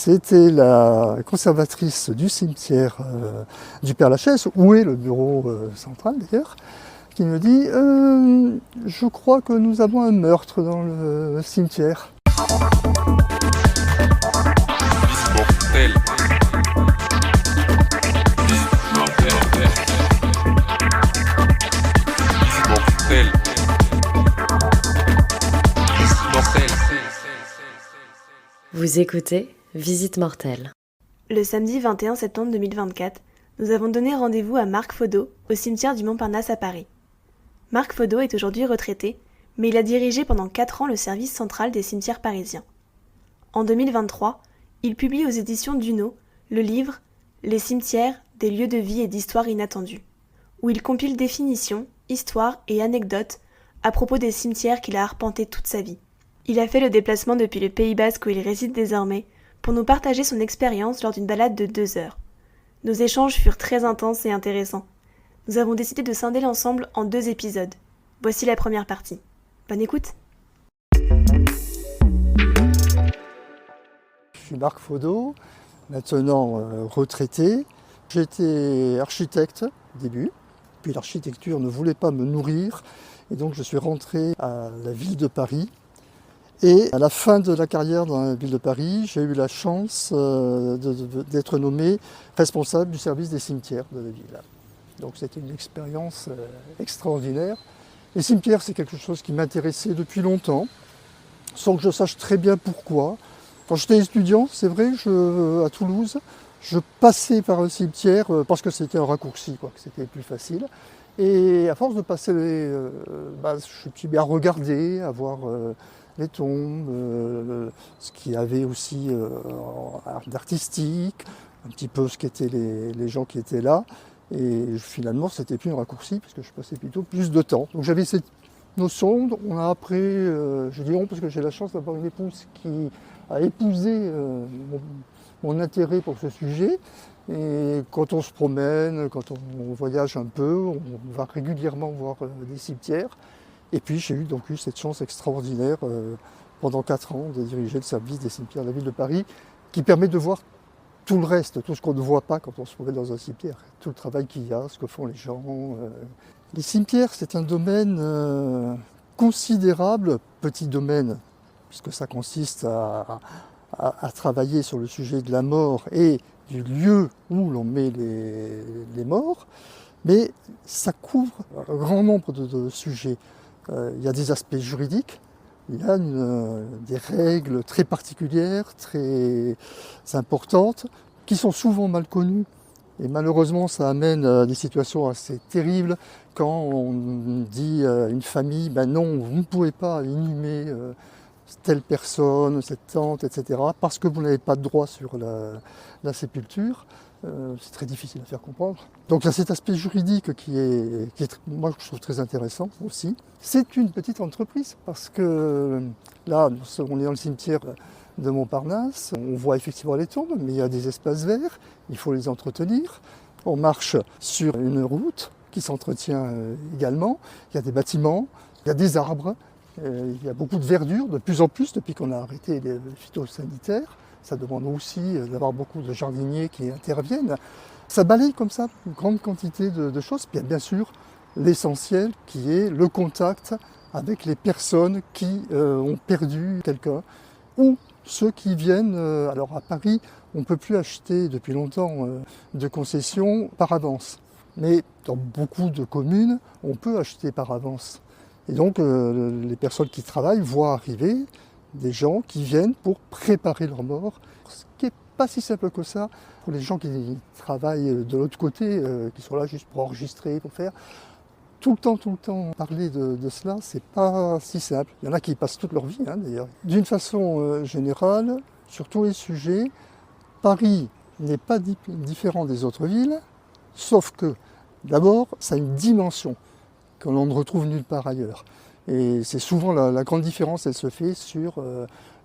C'était la conservatrice du cimetière du Père-Lachaise, où est le bureau central d'ailleurs, qui me dit je crois que nous avons un meurtre dans le cimetière. Mortel. Mortel. Mortel. Vous écoutez Visite Mortelle. Le samedi 21 septembre 2024, nous avons donné rendez-vous à Marc Faudot, au cimetière du Montparnasse à Paris. Marc Faudot est aujourd'hui retraité, mais il a dirigé pendant 4 ans le service central des cimetières parisiens. En 2023, il publie aux éditions Duno le livre « Les cimetières, des lieux de vie et d'histoire inattendues », où il compile définitions, histoires et anecdotes à propos des cimetières qu'il a arpentés toute sa vie. Il a fait le déplacement depuis le Pays Basque où il réside désormais pour nous partager son expérience lors d'une balade de 2 heures. Nos échanges furent très intenses et intéressants. Nous avons décidé de scinder l'ensemble en 2 épisodes. Voici la première partie. Bonne écoute! Je suis Marc Faudot, maintenant retraité. J'étais architecte au début, puis l'architecture ne voulait pas me nourrir, et donc je suis rentré à la ville de Paris. Et à la fin de la carrière dans la ville de Paris, j'ai eu la chance d'être nommé responsable du service des cimetières de la ville. Donc c'était une expérience extraordinaire. Les cimetières, c'est quelque chose qui m'intéressait depuis longtemps, sans que je sache très bien pourquoi. Quand j'étais étudiant, c'est vrai, à Toulouse, je passais par un cimetière parce que c'était un raccourci, que c'était plus facile. Et à force de passer, je me suis bien regardé, à voir les tombes, ce qu'il y avait aussi d'artistique, un petit peu ce qu'étaient les gens qui étaient là. Et finalement, c'était plus un raccourci parce que je passais plutôt plus de temps. Donc j'avais cette notion, on a après, je dis on parce que j'ai la chance d'avoir une épouse qui a épousé mon intérêt pour ce sujet. Et quand on se promène, quand on voyage un peu, on va régulièrement voir des cimetières. Et puis j'ai eu cette chance extraordinaire pendant 4 ans de diriger le service des cimetières de la ville de Paris, qui permet de voir tout le reste, tout ce qu'on ne voit pas quand on se promène dans un cimetière, tout le travail qu'il y a, ce que font les gens. Les cimetières, c'est un domaine considérable, petit domaine, puisque ça consiste à travailler sur le sujet de la mort et du lieu où l'on met les morts, mais ça couvre un grand nombre de sujets. Il y a des aspects juridiques, il y a des règles très particulières, très importantes, qui sont souvent mal connues. Et malheureusement, ça amène à des situations assez terribles quand on dit à une famille, non, vous ne pouvez pas inhumer telle personne, cette tante, etc., parce que vous n'avez pas de droit sur la sépulture. C'est très difficile à faire comprendre. Donc il y a cet aspect juridique qui est moi je trouve très intéressant aussi. C'est une petite entreprise parce que là, on est dans le cimetière de Montparnasse, on voit effectivement les tombes, mais il y a des espaces verts, il faut les entretenir. On marche sur une route qui s'entretient également, il y a des bâtiments, il y a des arbres, il y a beaucoup de verdure, de plus en plus depuis qu'on a arrêté les phytosanitaires. Ça demande aussi d'avoir beaucoup de jardiniers qui interviennent. Ça balaye comme ça une grande quantité de choses. Puis bien sûr, l'essentiel qui est le contact avec les personnes qui ont perdu quelqu'un ou ceux qui viennent. Alors à Paris, on ne peut plus acheter depuis longtemps de concessions par avance. Mais dans beaucoup de communes, on peut acheter par avance. Et donc les personnes qui travaillent voient arriver des gens qui viennent pour préparer leur mort, ce qui n'est pas si simple que ça. Pour les gens qui travaillent de l'autre côté, qui sont là juste pour enregistrer, pour faire, tout le temps parler de cela, c'est pas si simple. Il y en a qui passent toute leur vie d'ailleurs. D'une façon générale, sur tous les sujets, Paris n'est pas différent des autres villes, sauf que d'abord, ça a une dimension que l'on ne retrouve nulle part ailleurs. Et c'est souvent la grande différence, elle se fait sur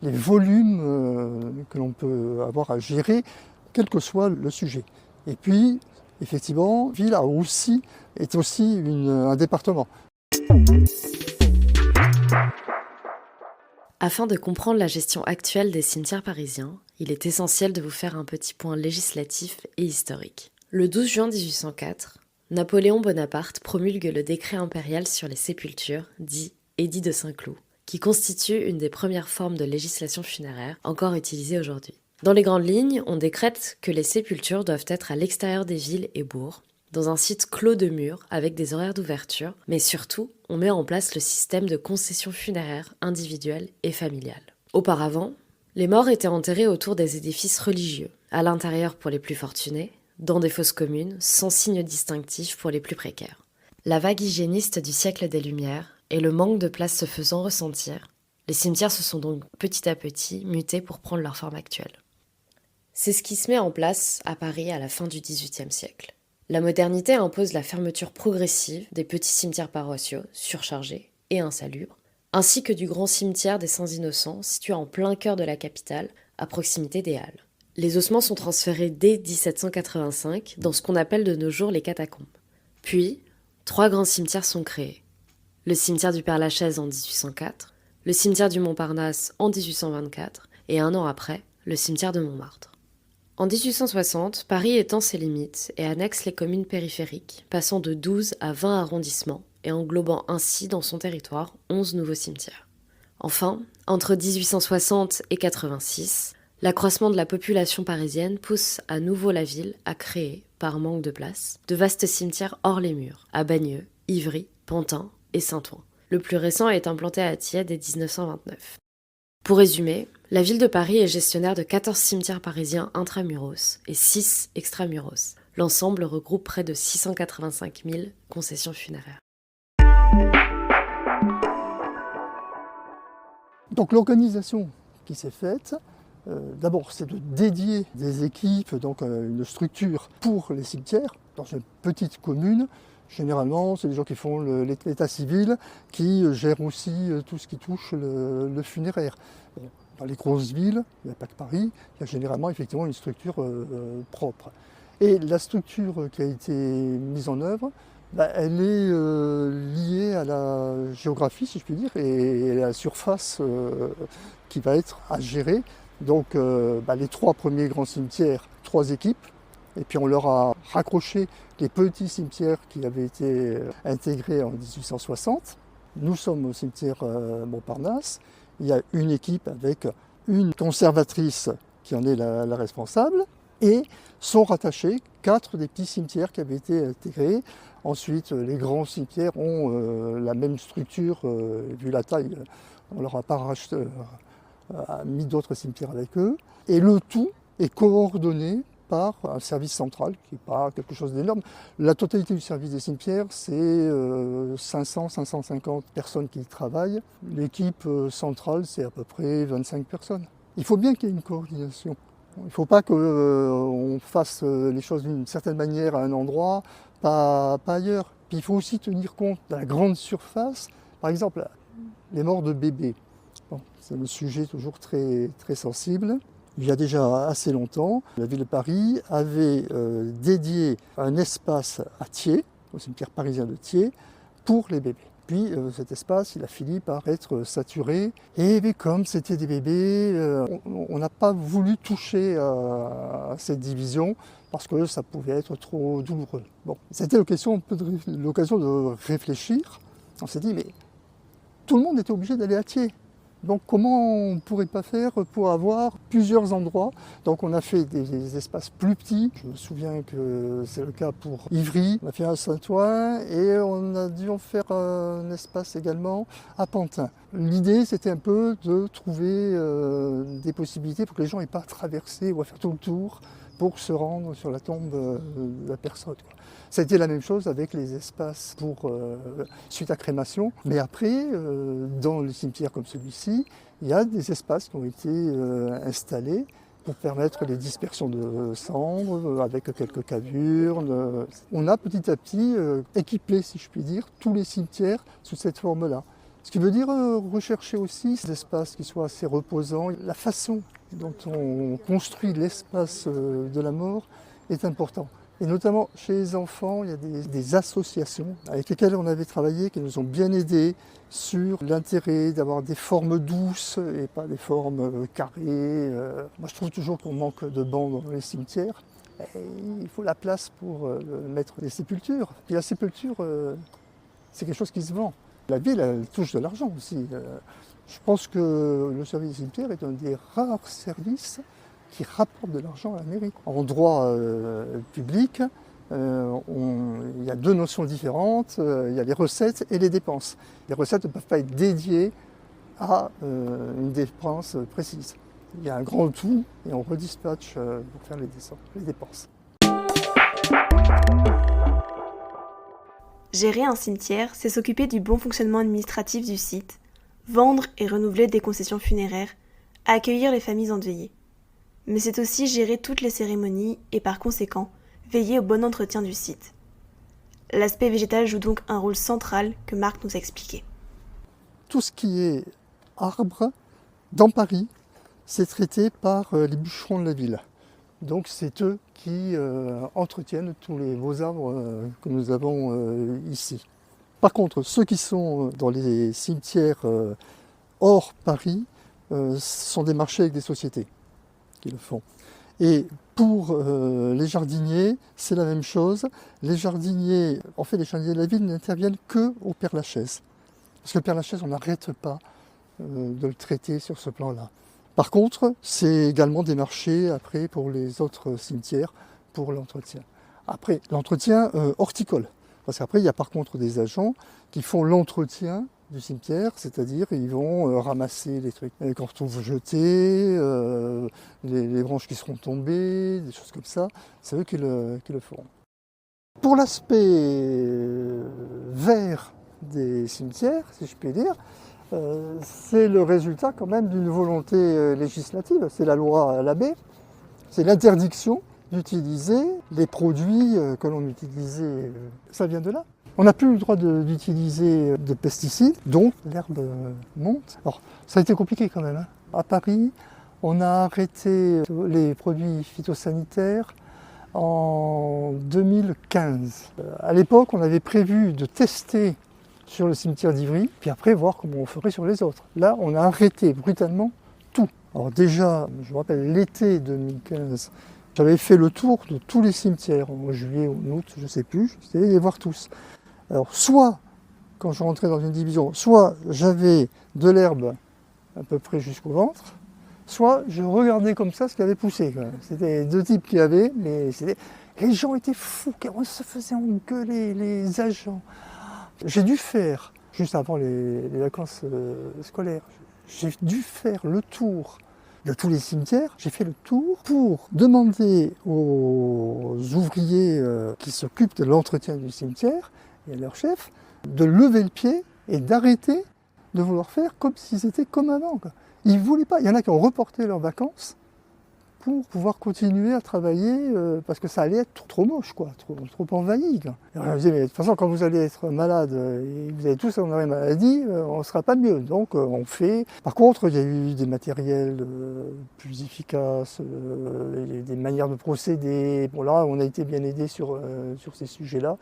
les volumes que l'on peut avoir à gérer, quel que soit le sujet. Et puis, effectivement, ville est aussi un département. Afin de comprendre la gestion actuelle des cimetières parisiens, il est essentiel de vous faire un petit point législatif et historique. Le 12 juin 1804, Napoléon Bonaparte promulgue le décret impérial sur les sépultures, dit Édit de Saint-Cloud, qui constitue une des premières formes de législation funéraire encore utilisée aujourd'hui. Dans les grandes lignes, on décrète que les sépultures doivent être à l'extérieur des villes et bourgs, dans un site clos de murs avec des horaires d'ouverture, mais surtout, on met en place le système de concession funéraire individuelle et familiale. Auparavant, les morts étaient enterrés autour des édifices religieux, à l'intérieur pour les plus fortunés, dans des fosses communes, sans signe distinctif pour les plus précaires. La vague hygiéniste du siècle des Lumières et le manque de place se faisant ressentir, les cimetières se sont donc petit à petit mutés pour prendre leur forme actuelle. C'est ce qui se met en place à Paris à la fin du XVIIIe siècle. La modernité impose la fermeture progressive des petits cimetières paroissiaux, surchargés et insalubres, ainsi que du grand cimetière des Saints-Innocents, situé en plein cœur de la capitale, à proximité des Halles. Les ossements sont transférés dès 1785 dans ce qu'on appelle de nos jours les catacombes. Puis, 3 grands cimetières sont créés. Le cimetière du Père-Lachaise en 1804, le cimetière du Montparnasse en 1824 et un an après, le cimetière de Montmartre. En 1860, Paris étend ses limites et annexe les communes périphériques, passant de 12 à 20 arrondissements et englobant ainsi dans son territoire 11 nouveaux cimetières. Enfin, entre 1860 et 86, l'accroissement de la population parisienne pousse à nouveau la ville à créer, par manque de place, de vastes cimetières hors les murs, à Bagneux, Ivry, Pantin et Saint-Ouen. Le plus récent est implanté à Thiers dès 1929. Pour résumer, la ville de Paris est gestionnaire de 14 cimetières parisiens intramuros et 6 extramuros. L'ensemble regroupe près de 685 000 concessions funéraires. Donc l'organisation qui s'est faite, d'abord c'est de dédier des équipes, donc une structure pour les cimetières dans une petite commune. Généralement, c'est des gens qui font l'état civil, qui gèrent aussi tout ce qui touche le funéraire. Dans les grosses villes, il n'y a pas que Paris, il y a généralement effectivement une structure propre. Et la structure qui a été mise en œuvre, elle est liée à la géographie, si je puis dire, et à la surface qui va être à gérer. Donc les 3 premiers grands cimetières, 3 équipes, et puis on leur a raccroché les petits cimetières qui avaient été intégrés en 1860. Nous sommes au cimetière Montparnasse. Il y a une équipe avec une conservatrice qui en est la responsable et sont rattachés 4 des petits cimetières qui avaient été intégrés. Ensuite, les grands cimetières ont la même structure, vu la taille, on leur a pas mis d'autres cimetières avec eux. Et le tout est coordonné par un service central, qui n'est pas quelque chose d'énorme. La totalité du service des cimetières, c'est 500-550 personnes qui y travaillent. L'équipe centrale, c'est à peu près 25 personnes. Il faut bien qu'il y ait une coordination. Il ne faut pas qu'on fasse les choses d'une certaine manière à un endroit, pas ailleurs. Puis il faut aussi tenir compte de la grande surface. Par exemple, les morts de bébés. Bon, c'est un sujet toujours très, très sensible. Il y a déjà assez longtemps, la ville de Paris avait dédié un espace à Thiers, au cimetière parisien de Thiers, pour les bébés. Puis cet espace, il a fini par être saturé. Et comme c'était des bébés, on n'a pas voulu toucher à cette division parce que ça pouvait être trop douloureux. Bon, c'était l'occasion de réfléchir. On s'est dit, mais tout le monde était obligé d'aller à Thiers. Donc comment on ne pourrait pas faire pour avoir plusieurs endroits? Donc on a fait des espaces plus petits. Je me souviens que c'est le cas pour Ivry. On a fait un à Saint-Ouen et on a dû en faire un espace également à Pantin. L'idée c'était un peu de trouver des possibilités pour que les gens n'aient pas à traverser ou à faire tout le tour pour se rendre sur la tombe de la personne. Ça a été la même chose avec les espaces pour suite à crémation. Mais après, dans les cimetières comme celui-ci, il y a des espaces qui ont été installés pour permettre les dispersions de cendres avec quelques cavernes. On a petit à petit équipé, si je puis dire, tous les cimetières sous cette forme-là. Ce qui veut dire rechercher aussi des espaces qui soient assez reposants. La façon dont on construit l'espace de la mort est important. Et notamment chez les enfants, il y a des associations avec lesquelles on avait travaillé qui nous ont bien aidés sur l'intérêt d'avoir des formes douces et pas des formes carrées. Moi, je trouve toujours qu'on manque de bancs dans les cimetières. Et il faut la place pour mettre des sépultures. Puis la sépulture, c'est quelque chose qui se vend. La ville, elle touche de l'argent aussi. Je pense que le service des cimetières est un des rares services qui rapporte de l'argent à la mairie. En droit public, il y a deux notions différentes, il y a les recettes et les dépenses. Les recettes ne peuvent pas être dédiées à une dépense précise. Il y a un grand tout et on redispatche pour faire les dépenses. Gérer un cimetière, c'est s'occuper du bon fonctionnement administratif du site, vendre et renouveler des concessions funéraires, accueillir les familles endeuillées. Mais c'est aussi gérer toutes les cérémonies et par conséquent, veiller au bon entretien du site. L'aspect végétal joue donc un rôle central que Marc nous a expliqué. Tout ce qui est arbre, dans Paris, c'est traité par les bûcherons de la ville. Donc c'est eux qui entretiennent tous les beaux arbres que nous avons ici. Par contre, ceux qui sont dans les cimetières hors Paris sont démarchés avec des sociétés qui le font. Et pour les jardiniers, c'est la même chose. Les jardiniers de la ville n'interviennent que au Père-Lachaise. Parce que le Père-Lachaise, on n'arrête pas de le traiter sur ce plan-là. Par contre, c'est également des marchés après pour les autres cimetières pour l'entretien. Après, l'entretien horticole. Parce qu'après, il y a par contre des agents qui font l'entretien du cimetière, c'est-à-dire ils vont ramasser les trucs, les cartouches jetés, les branches qui seront tombées, des choses comme ça. C'est eux qui le font. Pour l'aspect vert des cimetières, si je puis dire, c'est le résultat quand même d'une volonté législative. C'est la loi Labbé, c'est l'interdiction d'utiliser les produits que l'on utilisait. Ça vient de là. On n'a plus le droit d'utiliser de pesticides, donc l'herbe monte. Alors, ça a été compliqué quand même. Hein. À Paris, on a arrêté les produits phytosanitaires en 2015. À l'époque, on avait prévu de tester sur le cimetière d'Ivry, puis après voir comment on ferait sur les autres. Là, on a arrêté brutalement tout. Alors déjà, je me rappelle l'été 2015, j'avais fait le tour de tous les cimetières, en juillet ou en août, je ne sais plus, j'étais allé les voir tous. Alors soit, quand je rentrais dans une division, soit j'avais de l'herbe à peu près jusqu'au ventre, soit je regardais comme ça ce qui avait poussé. C'était deux types qui avaient, mais les gens étaient fous, on se faisait engueuler, les agents. J'ai dû faire, juste avant les vacances scolaires, j'ai dû faire le tour de tous les cimetières. J'ai fait le tour pour demander aux ouvriers qui s'occupent de l'entretien du cimetière et à leur chef de lever le pied et d'arrêter de vouloir faire comme s'ils étaient comme avant. Quoi. Ils ne voulaient pas. Il y en a qui ont reporté leurs vacances pour pouvoir continuer à travailler parce que ça allait être trop moche, quoi, trop envahi. Quoi. Et on disait, mais de toute façon, quand vous allez être malade et vous allez tous avoir une maladie, on ne sera pas mieux. Donc on fait. Par contre, il y a eu des matériels plus efficaces, des manières de procéder. Bon là, on a été bien aidés sur ces sujets-là.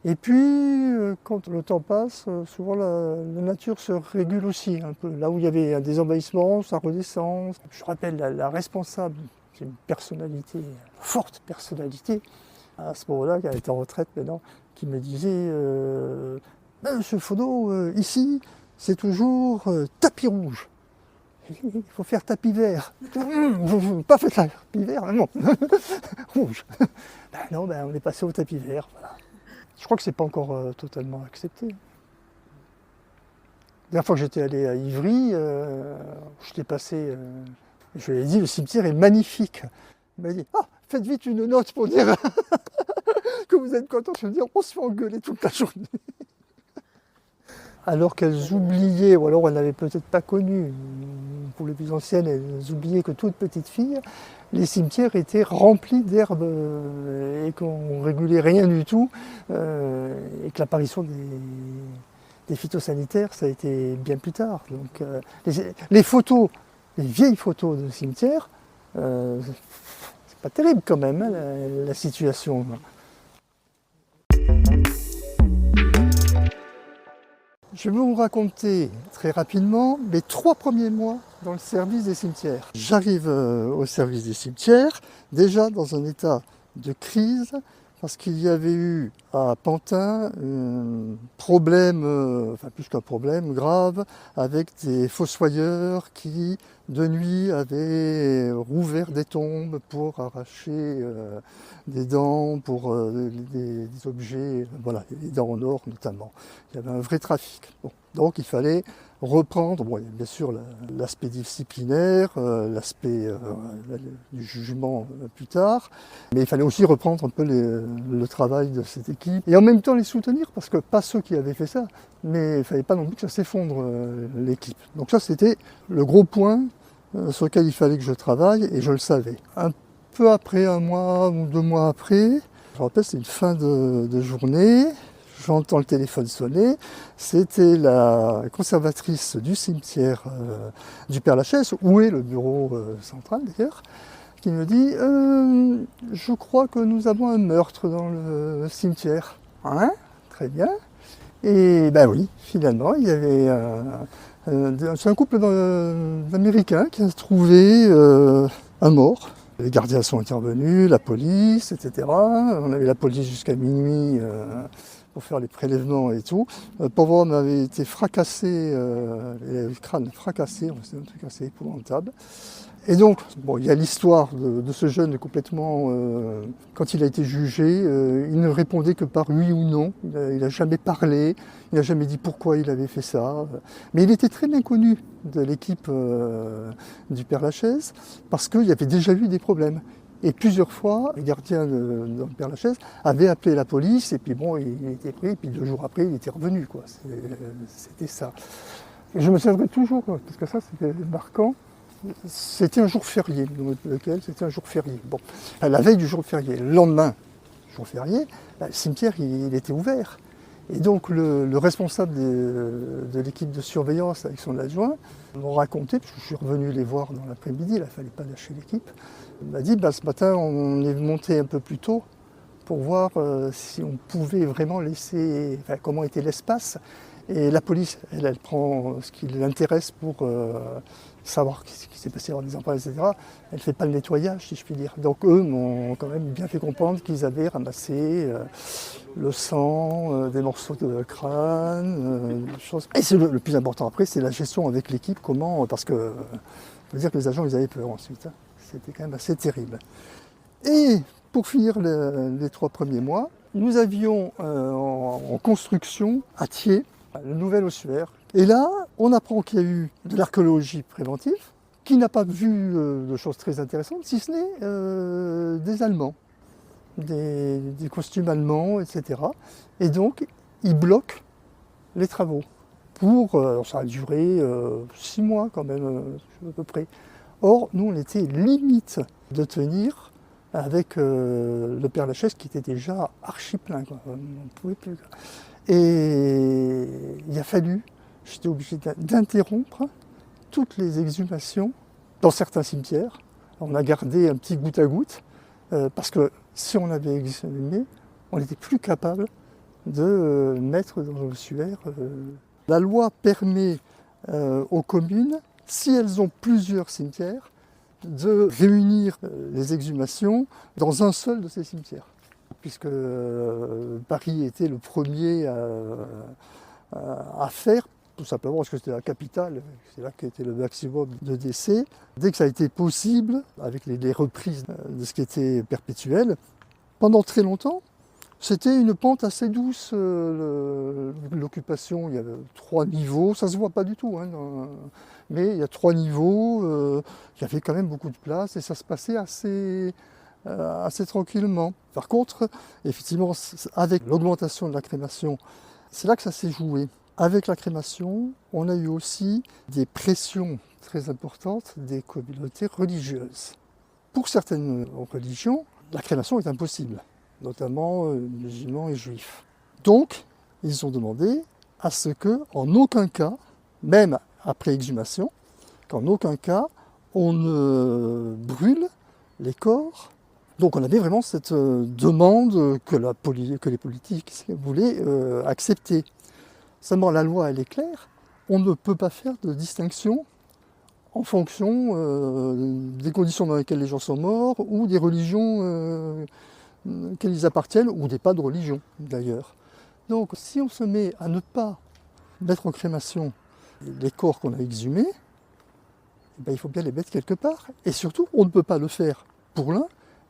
Et puis, quand le temps passe, souvent la nature se régule aussi un peu. Là où il y avait des envahissements, ça redescend. Je rappelle la responsable, c'est une personnalité, une forte personnalité, à ce moment-là, qui est en retraite maintenant, qui me disait Monsieur Fodot, ici, c'est toujours tapis rouge. Il faut faire tapis vert. Pas fait tapis vert, non. Rouge. Non, on est passé au tapis vert, voilà. Je crois que c'est pas encore totalement accepté. La dernière fois que j'étais allé à Ivry, j'étais passé, je lui ai dit, le cimetière est magnifique. Il m'a dit, faites vite une note pour dire que vous êtes content. Je veux dire, on se fait engueuler toute la journée. Alors qu'elles oubliaient, ou alors elles n'avaient peut-être pas connu, pour les plus anciennes, elles oubliaient que toutes petites filles, les cimetières étaient remplis d'herbes et qu'on ne régulait rien du tout, et que l'apparition des phytosanitaires, ça a été bien plus tard. Donc, les photos, les vieilles photos de cimetières, pas terrible quand même, hein, la situation. Je vais vous raconter très rapidement mes 3 premiers mois dans le service des cimetières. J'arrive au service des cimetières, déjà dans un état de crise, parce qu'il y avait eu à Pantin un problème, enfin plus qu'un problème grave, avec des fossoyeurs qui, de nuit, avaient rouvert des tombes pour arracher des dents, pour des objets, voilà, des dents en or notamment. Il y avait un vrai trafic. Bon, donc il fallait reprendre, bon, il y a bien sûr l'aspect disciplinaire, l'aspect du jugement plus tard, mais il fallait aussi reprendre un peu le travail de cette équipe et en même temps les soutenir, parce que pas ceux qui avaient fait ça, mais il ne fallait pas non plus que ça s'effondre l'équipe. Donc ça c'était le gros point sur lequel il fallait que je travaille et je le savais. Un peu après, 1 mois ou 2 mois après, je me rappelle, c'est une fin de journée. J'entends le téléphone sonner, c'était la conservatrice du cimetière du Père-Lachaise, où est le bureau central d'ailleurs, qui me dit je crois que nous avons un meurtre dans le cimetière. Hein? Très bien. Et ben oui, finalement, il y avait c'est un couple d'Américains qui a trouvé un mort. Les gardiens sont intervenus, la police, etc. On avait la police jusqu'à minuit pour faire les prélèvements et tout. Le pauvre homme avait été fracassé, le crâne fracassé, c'est un truc assez épouvantable. Et donc, bon, il y a l'histoire de ce jeune complètement, quand il a été jugé, il ne répondait que par oui ou non, il n'a jamais parlé, il n'a jamais dit pourquoi il avait fait ça. Mais il était très bien connu de l'équipe du Père-Lachaise, parce qu'il y avait déjà eu des problèmes. Et plusieurs fois, les gardiens de Père-Lachaise avaient appelé la police, et puis bon, il était pris, et puis 2 jours après, il était revenu, quoi. C'était ça. Et je me souviendrai toujours, parce que ça, c'était marquant. C'était un jour férié, lequel c'était un jour férié. Bon, la veille du jour férié, le lendemain, jour férié, le cimetière il était ouvert. Et donc le responsable de l'équipe de surveillance avec son adjoint m'ont raconté, parce que je suis revenu les voir dans l'après-midi, il ne fallait pas lâcher l'équipe, il m'a dit ce matin on est monté un peu plus tôt pour voir si on pouvait vraiment laisser, enfin, comment était l'espace. Et la police, elle prend ce qui l'intéresse pour savoir ce qui s'est passé dans les empreintes, etc. Elle ne fait pas le nettoyage, si je puis dire. Donc eux m'ont quand même bien fait comprendre qu'ils avaient ramassé le sang, des morceaux de crâne, des choses. Et c'est le plus important après, c'est la gestion avec l'équipe, comment, parce que faut dire que les agents, ils avaient peur ensuite. Hein. C'était quand même assez terrible. Et pour finir les 3 premiers mois, nous avions en construction à Thiers le nouvel ossuaire. Et là, on apprend qu'il y a eu de l'archéologie préventive, qui n'a pas vu de choses très intéressantes, si ce n'est des Allemands, des costumes allemands, etc. Et donc, ils bloquent les travaux. Ça a duré 6 mois quand même, à peu près. Or, nous, on était limite de tenir avec le Père-Lachaise qui était déjà archi plein, quoi. On ne pouvait plus. Et il a fallu, j'étais obligé d'interrompre toutes les exhumations dans certains cimetières. On a gardé un petit goutte à goutte, parce que si on avait exhumé, on n'était plus capable de mettre dans l'ossuaire. La loi permet aux communes, si elles ont plusieurs cimetières, de réunir les exhumations dans un seul de ces cimetières. Puisque Paris était le premier à faire, tout simplement parce que c'était la capitale, c'est là qu'était le maximum de décès. Dès que ça a été possible, avec les reprises de ce qui était perpétuel, pendant très longtemps, c'était une pente assez douce, l'occupation. Il y avait 3 niveaux, ça ne se voit pas du tout, hein, mais il y a 3 niveaux, il y avait quand même beaucoup de place et ça se passait assez tranquillement. Par contre, effectivement, avec l'augmentation de la crémation, c'est là que ça s'est joué. Avec la crémation, on a eu aussi des pressions très importantes des communautés religieuses. Pour certaines religions, la crémation est impossible, notamment musulmans et juifs. Donc, ils ont demandé à ce que, en aucun cas, même après exhumation, qu'en aucun cas, on ne brûle les corps Donc on avait vraiment cette demande que les politiques voulaient accepter. Seulement la loi, elle est claire, on ne peut pas faire de distinction en fonction des conditions dans lesquelles les gens sont morts ou des religions auxquelles ils appartiennent ou des pas de religion d'ailleurs. Donc si on se met à ne pas mettre en crémation les corps qu'on a exhumés, eh ben, il faut bien les mettre quelque part. Et surtout, on ne peut pas le faire pour l'un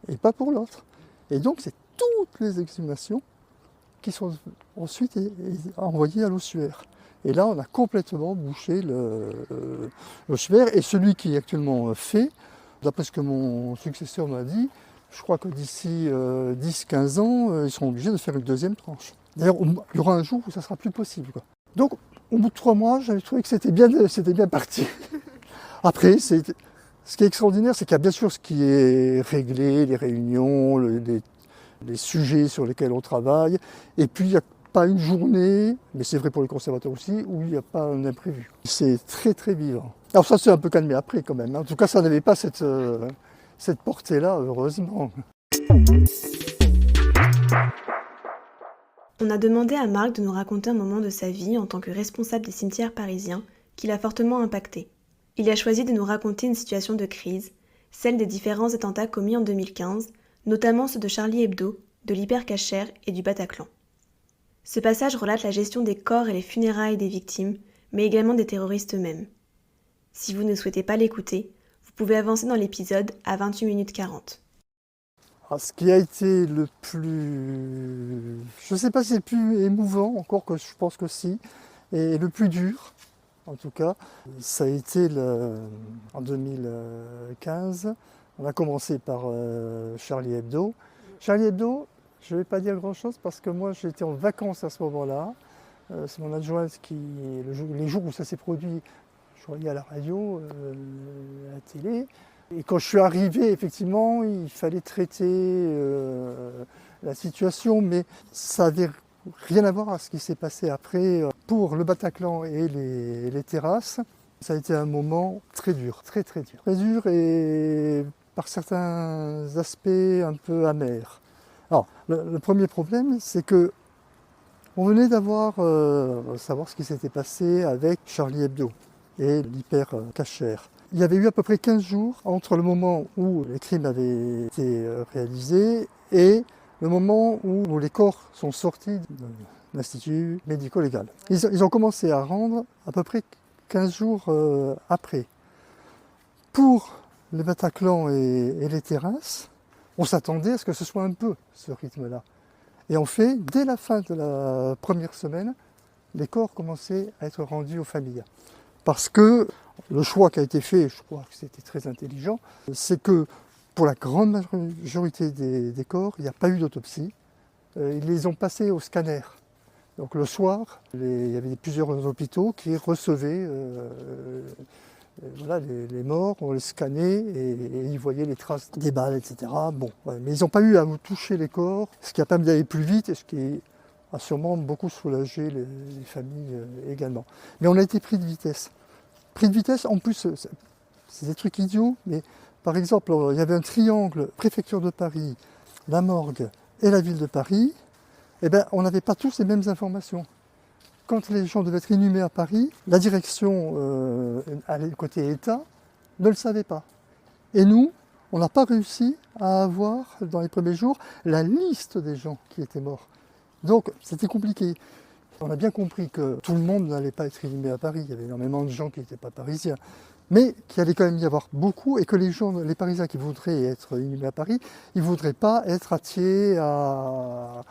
et pas pour l'autre. Et donc c'est toutes les exhumations qui sont ensuite envoyées à l'ossuaire. Et là, on a complètement bouché l'ossuaire. Et celui qui est actuellement fait, d'après ce que mon successeur m'a dit, je crois que d'ici 10-15 ans, ils seront obligés de faire une deuxième tranche. D'ailleurs, il y aura un jour où ça sera plus possible, quoi. Donc, au bout de 3 mois, j'avais trouvé que c'était bien parti. Après, ce qui est extraordinaire, c'est qu'il y a bien sûr ce qui est réglé, les réunions, les sujets sur lesquels on travaille, et puis il n'y a pas une journée, mais c'est vrai pour les conservateurs aussi, où il n'y a pas un imprévu. C'est très très vivant. Alors ça s'est un peu calmé après quand même. En tout cas, ça n'avait pas cette portée-là, heureusement. On a demandé à Marc de nous raconter un moment de sa vie en tant que responsable des cimetières parisiens qui l'a fortement impacté. Il a choisi de nous raconter une situation de crise, celle des différents attentats commis en 2015, notamment ceux de Charlie Hebdo, de l'Hyper Cacher et du Bataclan. Ce passage relate la gestion des corps et les funérailles des victimes, mais également des terroristes eux-mêmes. Si vous ne souhaitez pas l'écouter, vous pouvez avancer dans l'épisode à 28 minutes 40. Alors, ce qui a été le plus... Je ne sais pas si c'est le plus émouvant, encore que je pense que si, et le plus dur, en tout cas, ça a été en 2015. On a commencé par Charlie Hebdo. Charlie Hebdo, je ne vais pas dire grand-chose parce que moi j'étais en vacances à ce moment-là. C'est mon adjointe qui, les jours où ça s'est produit, je voyais à la radio, à la télé. Et quand je suis arrivé, effectivement, il fallait traiter la situation, mais ça n'avait rien à voir à ce qui s'est passé après. Pour le Bataclan et les terrasses, ça a été un moment très dur, très très dur. Très dur et par certains aspects un peu amer. Alors, le premier problème, c'est que on venait savoir ce qui s'était passé avec Charlie Hebdo et l'Hyper Cacher. Il y avait eu à peu près 15 jours entre le moment où les crimes avaient été réalisés et le moment où les corps sont sortis de l'Institut médico-légal. Ils ont commencé à rendre à peu près 15 jours après. Pour le Bataclan et les terrasses, on s'attendait à ce que ce soit un peu ce rythme-là. Et en fait, dès la fin de la première semaine, les corps commençaient à être rendus aux familles. Parce que le choix qui a été fait, je crois que c'était très intelligent, c'est que pour la grande majorité des corps, il n'y a pas eu d'autopsie. Ils les ont passés au scanner. Donc le soir, il y avait plusieurs hôpitaux qui recevaient les morts, on les scannait et ils voyaient les traces des balles, etc. Bon, ouais, mais ils n'ont pas eu à toucher les corps, ce qui a permis d'aller plus vite et ce qui a sûrement beaucoup soulagé les familles également. Mais on a été pris de vitesse. Pris de vitesse, en plus, c'est des trucs idiots, mais par exemple, il y avait un triangle, préfecture de Paris, la morgue et la ville de Paris, eh bien, on n'avait pas tous les mêmes informations. Quand les gens devaient être inhumés à Paris, la direction côté État ne le savait pas. Et nous, on n'a pas réussi à avoir, dans les premiers jours, la liste des gens qui étaient morts. Donc, c'était compliqué. On a bien compris que tout le monde n'allait pas être inhumé à Paris. Il y avait énormément de gens qui n'étaient pas parisiens. Mais qu'il allait quand même y avoir beaucoup et que les Parisiens qui voudraient être inhumés à Paris, ils ne voudraient pas être à Thiers, à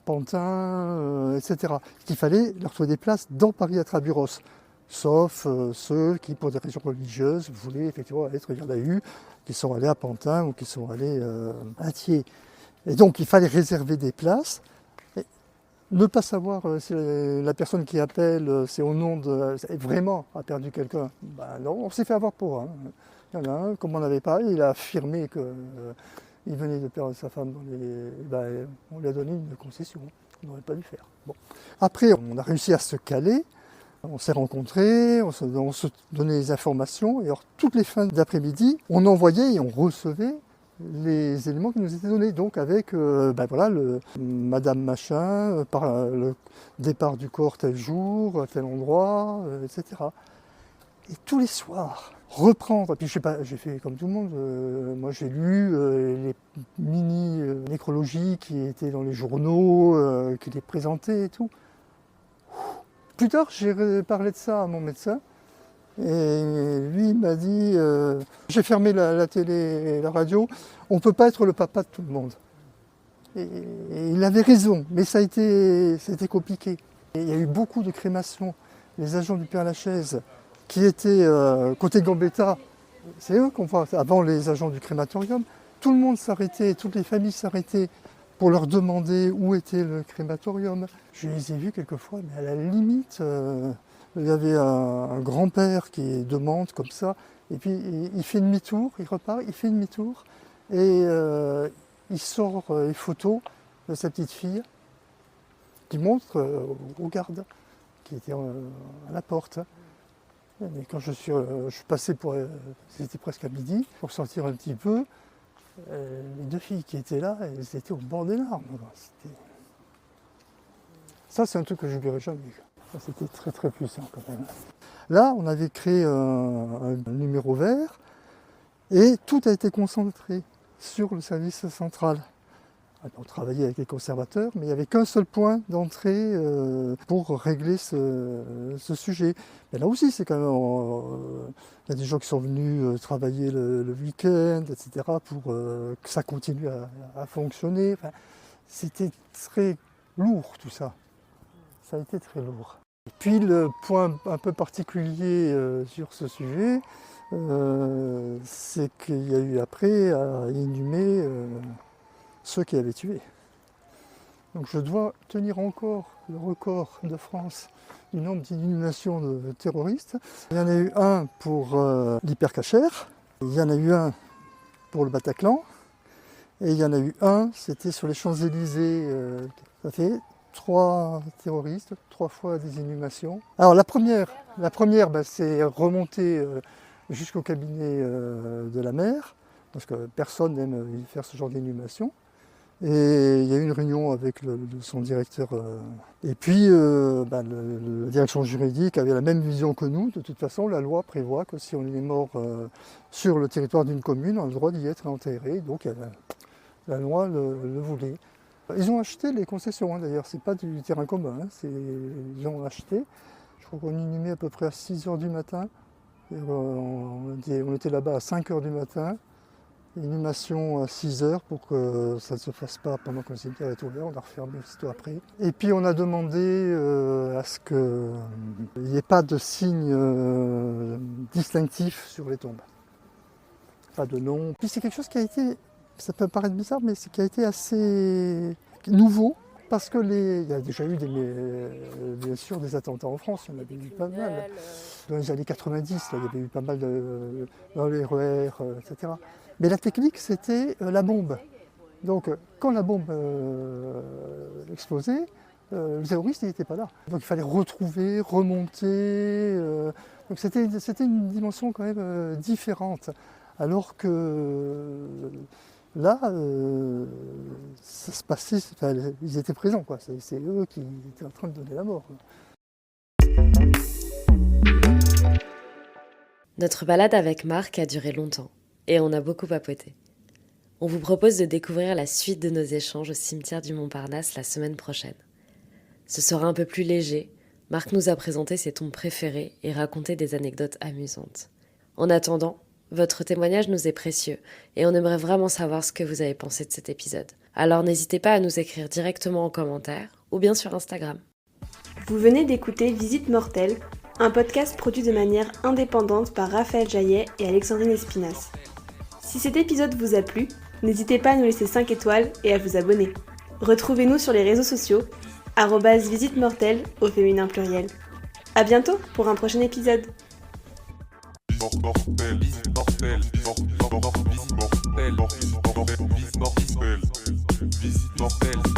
Pantin, etc. Qu'il fallait leur trouver des places dans Paris Intramuros. Sauf ceux qui, pour des raisons religieuses, voulaient effectivement être, il y en a eu, qui sont allés à Pantin ou qui sont allés à Thiers. Et donc il fallait réserver des places. Ne pas savoir si la personne qui appelle, c'est au nom de... vraiment a perdu quelqu'un. Ben non, on s'est fait avoir pour un. Il y en a un, comme on n'avait pas, il a affirmé qu'il venait de perdre sa femme. On lui a donné une concession. On n'aurait pas dû faire. Bon. Après, on a réussi à se caler. On s'est rencontrés, on se donnait les informations. Et alors, toutes les fins d'après-midi, on envoyait et on recevait les éléments qui nous étaient donnés. Donc avec Madame Machin, par le départ du corps tel jour, à tel endroit, etc. Et tous les soirs, reprendre. Et puis je sais pas, j'ai fait comme tout le monde. Moi j'ai lu les mini nécrologies qui étaient dans les journaux, qui les présentaient et tout. Plus tard, j'ai parlé de ça à mon médecin. Et lui il m'a dit, j'ai fermé la télé et la radio, on ne peut pas être le papa de tout le monde. Et il avait raison, mais c'était compliqué. Et il y a eu beaucoup de crémations. Les agents du Père-Lachaise qui étaient côté Gambetta, c'est eux qu'on voit, avant les agents du crématorium, tout le monde s'arrêtait, toutes les familles s'arrêtaient pour leur demander où était le crématorium. Je les ai vus quelquefois, mais à la limite... il y avait un grand-père qui demande comme ça, et puis il fait demi-tour, il repart, il fait demi-tour, et il sort les photos de sa petite fille, qui montre aux gardes, qui étaient à la porte. Et quand je suis passé c'était presque à midi, pour sortir un petit peu, les deux filles qui étaient là, elles étaient au bord des larmes. Ça, c'est un truc que je n'oublierai jamais. C'était très très puissant quand même. Là, on avait créé un numéro vert et tout a été concentré sur le service central. On travaillait avec les conservateurs, mais il n'y avait qu'un seul point d'entrée pour régler ce sujet. Mais là aussi, c'est quand même... il y a des gens qui sont venus travailler le week-end, etc., pour que ça continue à fonctionner. Enfin, c'était très lourd tout ça. Ça a été très lourd. Et puis le point un peu particulier sur ce sujet, c'est qu'il y a eu après à inhumer ceux qui avaient tué. Donc je dois tenir encore le record de France du nombre d'inhumations de terroristes. Il y en a eu un pour l'hypercachère, il y en a eu un pour le Bataclan, et il y en a eu un, c'était sur les Champs-Élysées, ça fait 3 terroristes, 3 fois des inhumations. Alors la première c'est remonter jusqu'au cabinet de la mère, parce que personne n'aime faire ce genre d'inhumation. Et il y a eu une réunion avec son directeur. Et puis la direction juridique avait la même vision que nous. De toute façon, la loi prévoit que si on est mort sur le territoire d'une commune, on a le droit d'y être enterré. Donc la loi le voulait. Ils ont acheté les concessions, d'ailleurs, c'est pas du terrain commun, ils ont acheté. Je crois qu'on inhumait à peu près à 6h du matin. Et on était là-bas à 5h du matin. Inhumation à 6h pour que ça ne se fasse pas pendant que le cimetière est ouvert, on a refermé aussitôt après. Et puis on a demandé à ce qu'il n'y ait pas de signes distinctifs sur les tombes. Pas de nom. Puis c'est quelque chose qui a été... Ça peut paraître bizarre, mais qui a été assez nouveau, parce que il y a déjà eu bien sûr des attentats en France, il y en avait eu pas mal. Dans les années 90, là, il y avait eu pas mal dans les RER, etc. Mais la technique, c'était la bombe. Donc quand la bombe explosait, le terroriste n'était pas là. Donc il fallait retrouver, remonter. Donc c'était une dimension quand même différente. Alors que... Là, ça se passait, ils étaient présents, quoi. C'est eux qui étaient en train de donner la mort. Notre balade avec Marc a duré longtemps et on a beaucoup papoté. On vous propose de découvrir la suite de nos échanges au cimetière du Montparnasse la semaine prochaine. Ce sera un peu plus léger. Marc nous a présenté ses tombes préférées et raconté des anecdotes amusantes. En attendant, votre témoignage nous est précieux et on aimerait vraiment savoir ce que vous avez pensé de cet épisode. Alors n'hésitez pas à nous écrire directement en commentaire ou bien sur Instagram. Vous venez d'écouter Visite Mortelle, un podcast produit de manière indépendante par Raphaël Jaillet et Alexandrine Espinas. Si cet épisode vous a plu, n'hésitez pas à nous laisser 5 étoiles et à vous abonner. Retrouvez-nous sur les réseaux sociaux, @Visite Mortelle au féminin pluriel. À bientôt pour un prochain épisode. Mortel, visite mortelle.